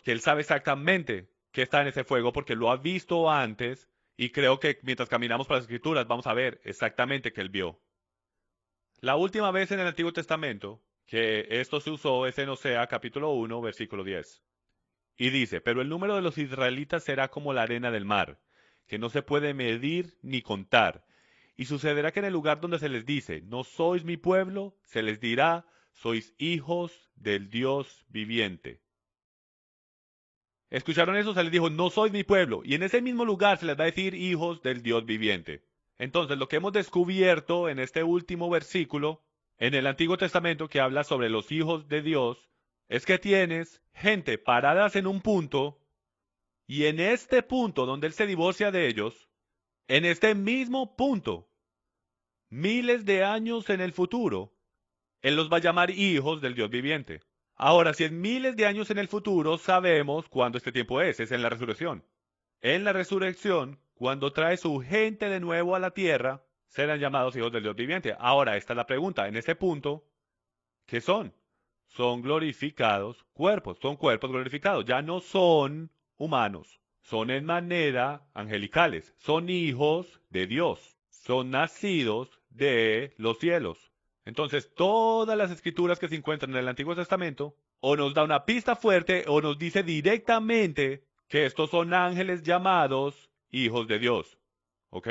que él sabe exactamente qué está en ese fuego porque lo ha visto antes y creo que mientras caminamos por las escrituras vamos a ver exactamente qué él vio. La última vez en el Antiguo Testamento que esto se usó es en Osea capítulo 1, versículo 10. Y dice, pero el número de los israelitas será como la arena del mar, que no se puede medir ni contar. Y sucederá que en el lugar donde se les dice, no sois mi pueblo, se les dirá, sois hijos del Dios viviente. ¿Escucharon eso? Se les dijo, no sois mi pueblo. Y en ese mismo lugar se les va a decir hijos del Dios viviente. Entonces, lo que hemos descubierto en este último versículo, en el Antiguo Testamento que habla sobre los hijos de Dios, es que tienes gente paradas en un punto, y en este punto donde Él se divorcia de ellos, en este mismo punto, miles de años en el futuro, Él los va a llamar hijos del Dios viviente. Ahora, si en miles de años en el futuro sabemos cuándo este tiempo es en la resurrección. En la resurrección, cuando trae su gente de nuevo a la tierra, serán llamados hijos del Dios viviente. Ahora, esta es la pregunta. En ese punto, ¿qué son? Son glorificados cuerpos, son cuerpos glorificados. Ya no son humanos, son en manera angelicales, son hijos de Dios, son nacidos de los cielos. Entonces, todas las escrituras que se encuentran en el Antiguo Testamento o nos da una pista fuerte o nos dice directamente que estos son ángeles llamados hijos de Dios. ¿Ok?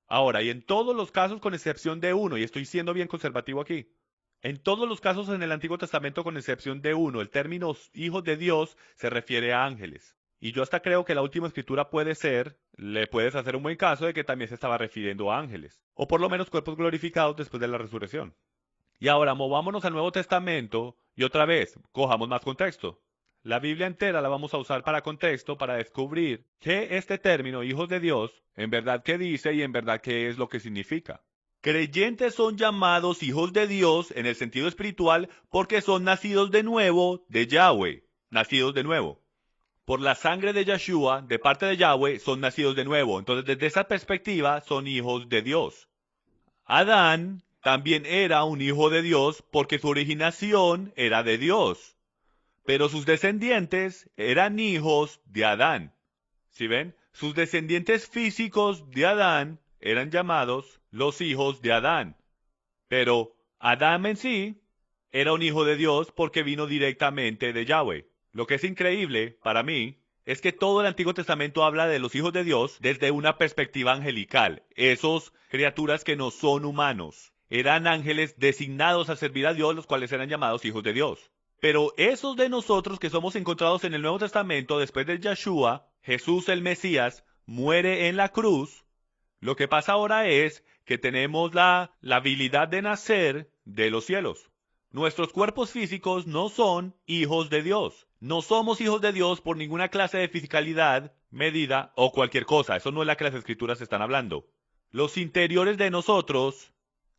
Ahora, y en todos los casos con excepción de uno, y estoy siendo bien conservativo aquí, en todos los casos en el Antiguo Testamento con excepción de uno, el término hijos de Dios se refiere a ángeles. Y yo hasta creo que la última escritura puede ser, le puedes hacer un buen caso de que también se estaba refiriendo a ángeles, o por lo menos cuerpos glorificados después de la resurrección. Y ahora movámonos al Nuevo Testamento y otra vez, cojamos más contexto. La Biblia entera la vamos a usar para contexto, para descubrir qué este término, hijos de Dios, en verdad qué dice y en verdad qué es lo que significa. Creyentes son llamados hijos de Dios en el sentido espiritual porque son nacidos de nuevo de Yahweh, nacidos de nuevo. Por la sangre de Yeshua, de parte de Yahweh, son nacidos de nuevo. Entonces, desde esa perspectiva, son hijos de Dios. Adán también era un hijo de Dios porque su originación era de Dios, pero sus descendientes eran hijos de Adán. ¿Sí ven? Sus descendientes físicos de Adán eran llamados los hijos de Adán, pero Adán en sí era un hijo de Dios porque vino directamente de Yahweh. Lo que es increíble para mí es que todo el Antiguo Testamento habla de los hijos de Dios desde una perspectiva angelical. Esos criaturas que no son humanos. Eran ángeles designados a servir a Dios, los cuales eran llamados hijos de Dios. Pero esos de nosotros que somos encontrados en el Nuevo Testamento después de Yeshua, Jesús el Mesías, muere en la cruz. Lo que pasa ahora es que tenemos la habilidad de nacer de los cielos. Nuestros cuerpos físicos no son hijos de Dios. No somos hijos de Dios por ninguna clase de fisicalidad, medida o cualquier cosa. Eso no es la que las escrituras están hablando. Los interiores de nosotros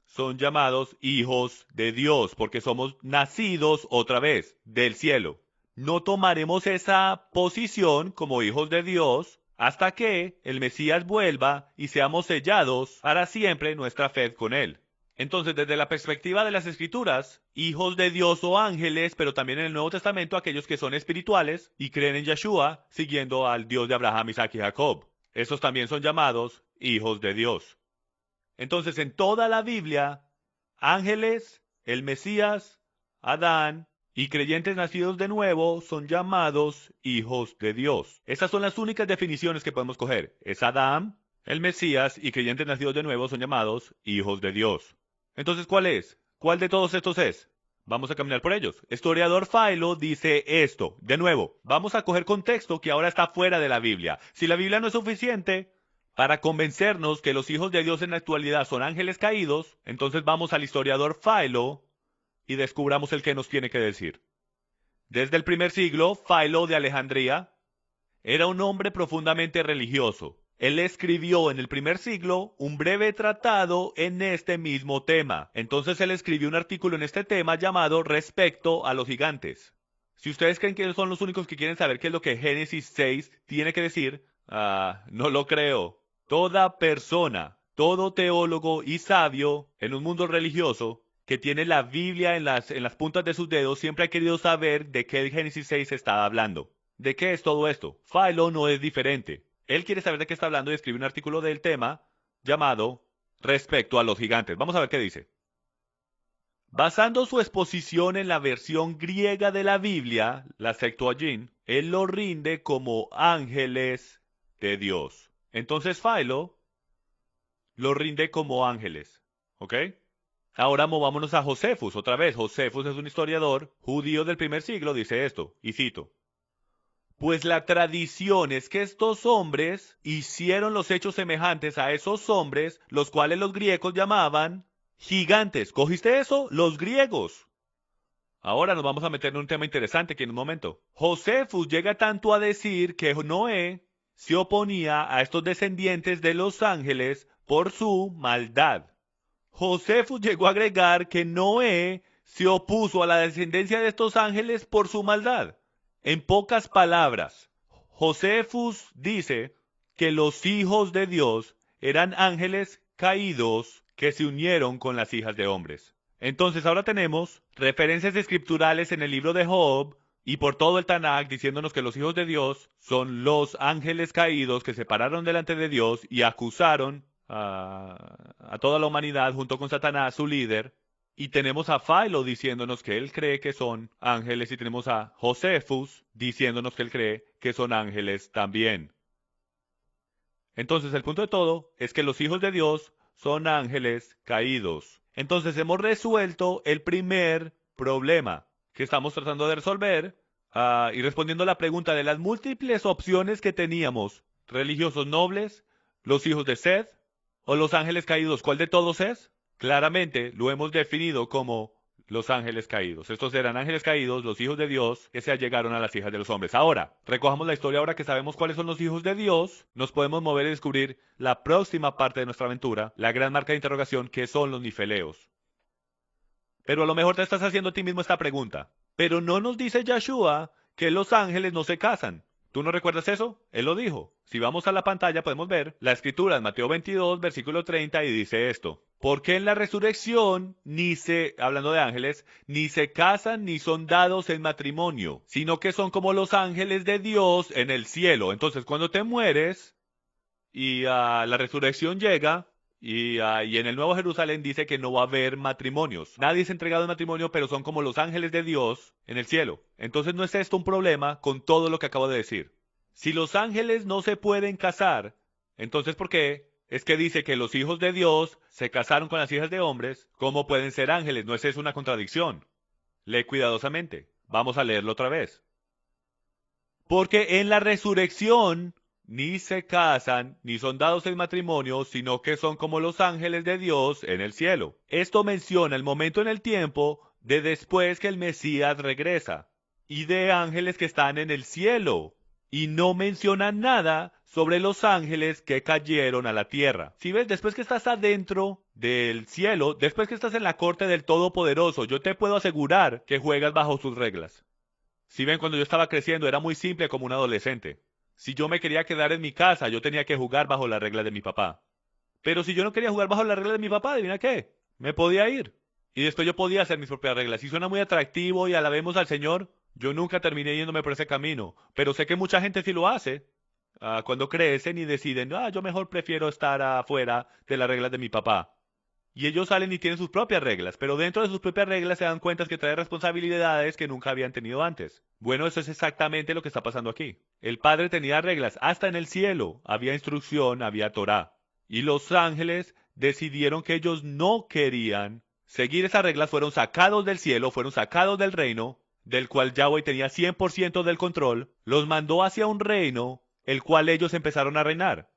son llamados hijos de Dios porque somos nacidos otra vez del cielo. No tomaremos esa posición como hijos de Dios hasta que el Mesías vuelva y seamos sellados para siempre nuestra fe con Él. Entonces, desde la perspectiva de las Escrituras, hijos de Dios o ángeles, pero también en el Nuevo Testamento aquellos que son espirituales y creen en Yeshua, siguiendo al Dios de Abraham, Isaac y Jacob. Esos también son llamados hijos de Dios. Entonces, en toda la Biblia, ángeles, el Mesías, Adán y creyentes nacidos de nuevo son llamados hijos de Dios. Esas son las únicas definiciones que podemos coger. Es Adán, el Mesías y creyentes nacidos de nuevo son llamados hijos de Dios. Entonces, ¿cuál es? ¿Cuál de todos estos es? Vamos a caminar por ellos. Historiador Philo dice esto. De nuevo, vamos a coger contexto que ahora está fuera de la Biblia. Si la Biblia no es suficiente para convencernos que los hijos de Dios en la actualidad son ángeles caídos, entonces vamos al historiador Philo y descubramos el que nos tiene que decir. Desde el primer siglo, Philo de Alejandría era un hombre profundamente religioso. Él escribió en el primer siglo un breve tratado en este mismo tema. Entonces él escribió un artículo en este tema llamado Respecto a los gigantes. Si ustedes creen que son los únicos que quieren saber qué es lo que Génesis 6 tiene que decir, no lo creo. Toda persona, todo teólogo y sabio en un mundo religioso que tiene la Biblia en las puntas de sus dedos, siempre ha querido saber de qué el Génesis 6 está hablando. ¿De qué es todo esto? Philo no es diferente. Él quiere saber de qué está hablando y escribe un artículo del tema llamado Respecto a los gigantes. Vamos a ver qué dice. Basando su exposición en la versión griega de la Biblia, la Septuagint, él lo rinde como ángeles de Dios. Entonces Philo lo rinde como ángeles. ¿Ok? Ahora movámonos a Josefus otra vez. Josefus es un historiador judío del primer siglo, dice esto, y cito. Pues la tradición es que estos hombres hicieron los hechos semejantes a esos hombres, los cuales los griegos llamaban gigantes. ¿Cogiste eso? Los griegos. Ahora nos vamos a meter en un tema interesante aquí en un momento. Josefus llega tanto a decir que Noé se oponía a estos descendientes de los ángeles por su maldad. Josefus llegó a agregar que Noé se opuso a la descendencia de estos ángeles por su maldad. En pocas palabras, Josefus dice que los hijos de Dios eran ángeles caídos que se unieron con las hijas de hombres. Entonces ahora tenemos referencias escriturales en el libro de Job y por todo el Tanakh diciéndonos que los hijos de Dios son los ángeles caídos que se pararon delante de Dios y acusaron a toda la humanidad junto con Satanás, su líder. Y tenemos a Philo diciéndonos que él cree que son ángeles y tenemos a Josefus diciéndonos que él cree que son ángeles también. Entonces el punto de todo es que los hijos de Dios son ángeles caídos. Entonces hemos resuelto el primer problema que estamos tratando de resolver y respondiendo a la pregunta de las múltiples opciones que teníamos. Religiosos nobles, los hijos de Seth o los ángeles caídos. ¿Cuál de todos es? Claramente lo hemos definido como los ángeles caídos. Estos eran ángeles caídos, los hijos de Dios, que se allegaron a las hijas de los hombres. Ahora, recojamos la historia ahora que sabemos cuáles son los hijos de Dios, nos podemos mover y descubrir la próxima parte de nuestra aventura, la gran marca de interrogación, que son los nifeleos. Pero a lo mejor te estás haciendo a ti mismo esta pregunta. Pero no nos dice Yeshua que los ángeles no se casan. ¿Tú no recuerdas eso? Él lo dijo. Si vamos a la pantalla podemos ver la escritura en Mateo 22, versículo 30 y dice esto. Porque en la resurrección hablando de ángeles, ni se casan ni son dados en matrimonio, sino que son como los ángeles de Dios en el cielo. Entonces cuando te mueres y la resurrección llega, y en el Nuevo Jerusalén dice que no va a haber matrimonios. Nadie es entregado en matrimonio, pero son como los ángeles de Dios en el cielo. Entonces no es esto un problema con todo lo que acabo de decir. Si los ángeles no se pueden casar, entonces ¿por qué? Es que dice que los hijos de Dios se casaron con las hijas de hombres. ¿Cómo pueden ser ángeles? ¿No es eso una contradicción? Lee cuidadosamente. Vamos a leerlo otra vez. Porque en la resurrección ni se casan, ni son dados en matrimonio, sino que son como los ángeles de Dios en el cielo. Esto menciona el momento en el tiempo de después que el Mesías regresa, y de ángeles que están en el cielo, y no menciona nada sobre los ángeles que cayeron a la tierra. Si ves, después que estás adentro del cielo, después que estás en la corte del Todopoderoso, yo te puedo asegurar que juegas bajo sus reglas. Si ven, cuando yo estaba creciendo era muy simple como un adolescente. Si yo me quería quedar en mi casa, yo tenía que jugar bajo las reglas de mi papá. Pero si yo no quería jugar bajo las reglas de mi papá, adivina qué, me podía ir. Y después yo podía hacer mis propias reglas. Y suena muy atractivo y alabemos al Señor. Yo nunca terminé yéndome por ese camino. Pero sé que mucha gente sí lo hace. Cuando crecen y deciden, yo mejor prefiero estar afuera de las reglas de mi papá. Y ellos salen y tienen sus propias reglas, pero dentro de sus propias reglas se dan cuenta que trae responsabilidades que nunca habían tenido antes. Bueno, eso es exactamente lo que está pasando aquí. El Padre tenía reglas, hasta en el cielo había instrucción, había Torá. Y los ángeles decidieron que ellos no querían seguir esas reglas, fueron sacados del cielo, fueron sacados del reino, del cual Yahweh tenía 100% del control, los mandó hacia un reino, el cual ellos empezaron a reinar.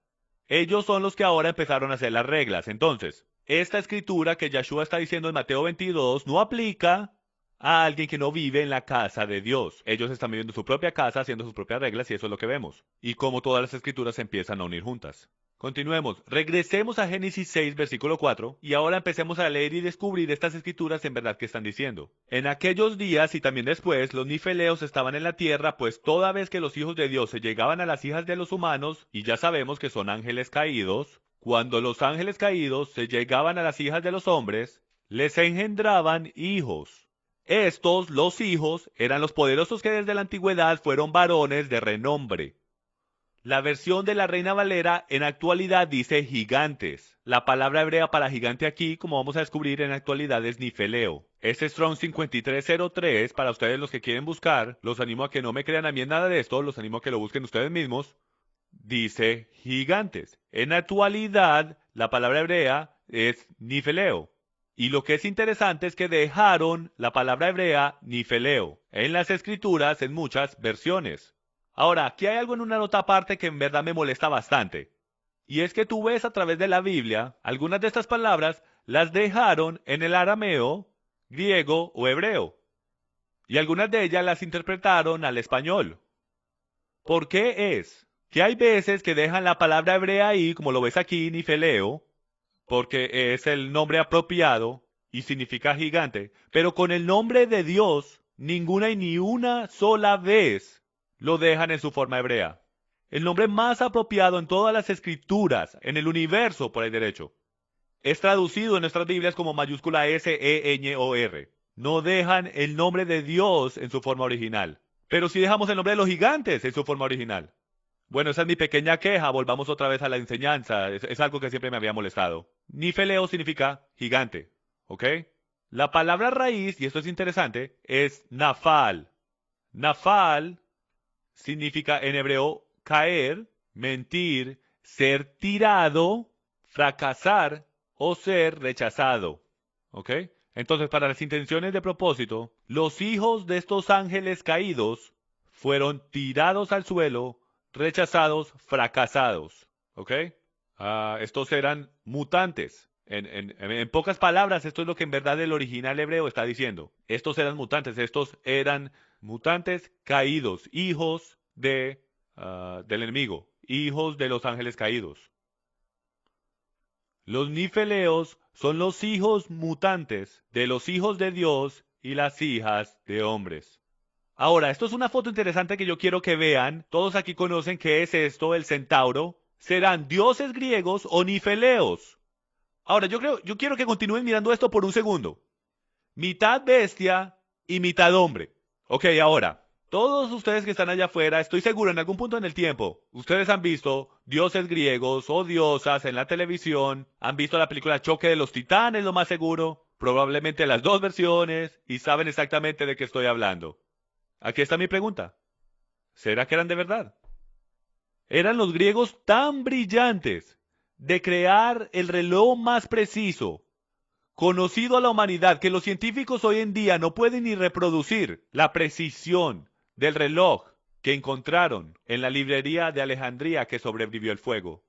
Ellos son los que ahora empezaron a hacer las reglas. Entonces, esta escritura que Yeshua está diciendo en Mateo 22 no aplica a alguien que no vive en la casa de Dios. Ellos están viviendo su propia casa, haciendo sus propias reglas, y eso es lo que vemos. Y como todas las escrituras se empiezan a unir juntas. Continuemos. Regresemos a Génesis 6, versículo 4, y ahora empecemos a leer y descubrir estas escrituras en verdad que están diciendo. En aquellos días y también después, los nifeleos estaban en la tierra, pues toda vez que los hijos de Dios se llegaban a las hijas de los humanos, y ya sabemos que son ángeles caídos, cuando los ángeles caídos se llegaban a las hijas de los hombres, les engendraban hijos. Estos, los hijos, eran los poderosos que desde la antigüedad fueron varones de renombre. La versión de la Reina Valera en actualidad dice gigantes. La palabra hebrea para gigante aquí, como vamos a descubrir en actualidad, es nifeleo. Este Strong 5303, para ustedes los que quieren buscar, los animo a que no me crean a mí en nada de esto, los animo a que lo busquen ustedes mismos, dice gigantes. En actualidad, la palabra hebrea es nifeleo. Y lo que es interesante es que dejaron la palabra hebrea nifeleo en las escrituras en muchas versiones. Ahora, aquí hay algo en una nota aparte que en verdad me molesta bastante. Y es que tú ves a través de la Biblia, algunas de estas palabras las dejaron en el arameo, griego o hebreo. Y algunas de ellas las interpretaron al español. ¿Por qué es? Que hay veces que dejan la palabra hebrea ahí, como lo ves aquí, nifeleo, porque es el nombre apropiado y significa gigante, pero con el nombre de Dios, ninguna y ni una sola vez lo dejan en su forma hebrea. El nombre más apropiado en todas las escrituras, en el universo, por ahí derecho, es traducido en nuestras Biblias como mayúscula S-E-N-O-R. No dejan el nombre de Dios en su forma original, pero sí dejamos el nombre de los gigantes en su forma original. Bueno, esa es mi pequeña queja. Volvamos otra vez a la enseñanza. Es algo que siempre me había molestado. Nifeleo significa gigante, ¿ok? La palabra raíz, y esto es interesante, es nafal. Nafal significa en hebreo caer, mentir, ser tirado, fracasar o ser rechazado, ¿ok? Entonces, para las intenciones de propósito, los hijos de estos ángeles caídos fueron tirados al suelo, rechazados, fracasados, ¿ok? Estos eran mutantes. En pocas palabras, esto es lo que en verdad el original hebreo está diciendo. Estos eran mutantes caídos, hijos del enemigo, hijos de los ángeles caídos. Los nifeleos son los hijos mutantes de los hijos de Dios y las hijas de hombres. Ahora, esto es una foto interesante que yo quiero que vean. Todos aquí conocen qué es esto, el centauro. ¿Serán dioses griegos o nifeleos? Ahora, yo quiero que continúen mirando esto por un segundo. Mitad bestia y mitad hombre. Ok, ahora, todos ustedes que están allá afuera, estoy seguro en algún punto en el tiempo, ustedes han visto dioses griegos o diosas en la televisión, han visto la película Choque de los Titanes, lo más seguro, probablemente las dos versiones, y saben exactamente de qué estoy hablando. Aquí está mi pregunta. ¿Será que eran de verdad? ¿Eran los griegos tan brillantes de crear el reloj más preciso, conocido a la humanidad, que los científicos hoy en día no pueden ni reproducir la precisión del reloj que encontraron en la librería de Alejandría que sobrevivió el fuego?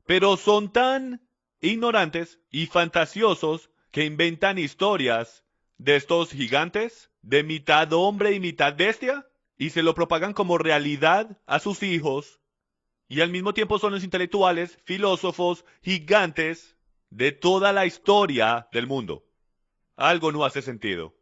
Pero son tan ignorantes y fantasiosos que inventan historias de estos gigantes, de mitad hombre y mitad bestia, y se lo propagan como realidad a sus hijos, y al mismo tiempo son los intelectuales, filósofos, gigantes de toda la historia del mundo. Algo no hace sentido.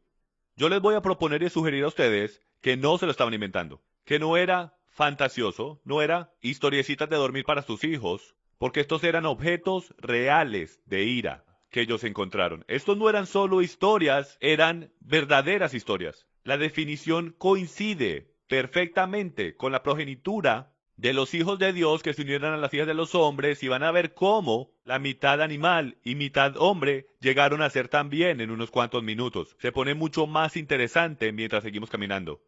Yo les voy a proponer y sugerir a ustedes que no se lo estaban inventando, que no era fantasioso, no era historiecitas de dormir para sus hijos, porque estos eran objetos reales de ira que ellos encontraron. Estos no eran solo historias, eran verdaderas historias. La definición coincide perfectamente con la progenitura de los hijos de Dios que se unieron a las hijas de los hombres, y van a ver cómo la mitad animal y mitad hombre llegaron a ser también en unos cuantos minutos. Se pone mucho más interesante mientras seguimos caminando.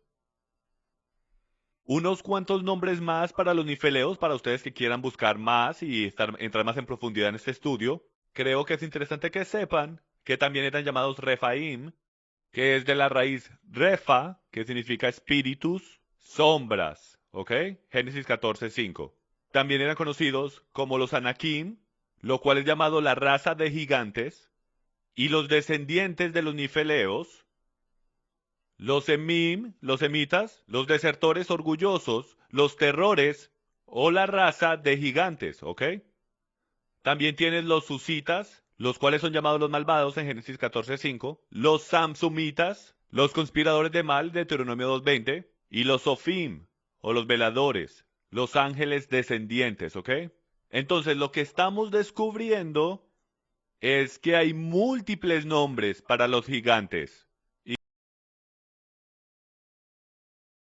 Unos cuantos nombres más para los nifeleos, para ustedes que quieran buscar más y entrar más en profundidad en este estudio. Creo que es interesante que sepan que también eran llamados Refaim, que es de la raíz Refa, que significa espíritus, sombras, ¿ok? Génesis 14:5. También eran conocidos como los Anakim, lo cual es llamado la raza de gigantes, y los descendientes de los nifeleos, los Emim, los emitas, los desertores orgullosos, los terrores o la raza de gigantes, ¿ok? También tienes los susitas, los cuales son llamados los malvados en Génesis 14:5, los samsumitas, los conspiradores de mal, de Deuteronomio 2:20, y los sofim, o los veladores, los ángeles descendientes, ¿ok? Entonces, lo que estamos descubriendo Es que hay múltiples nombres para los gigantes.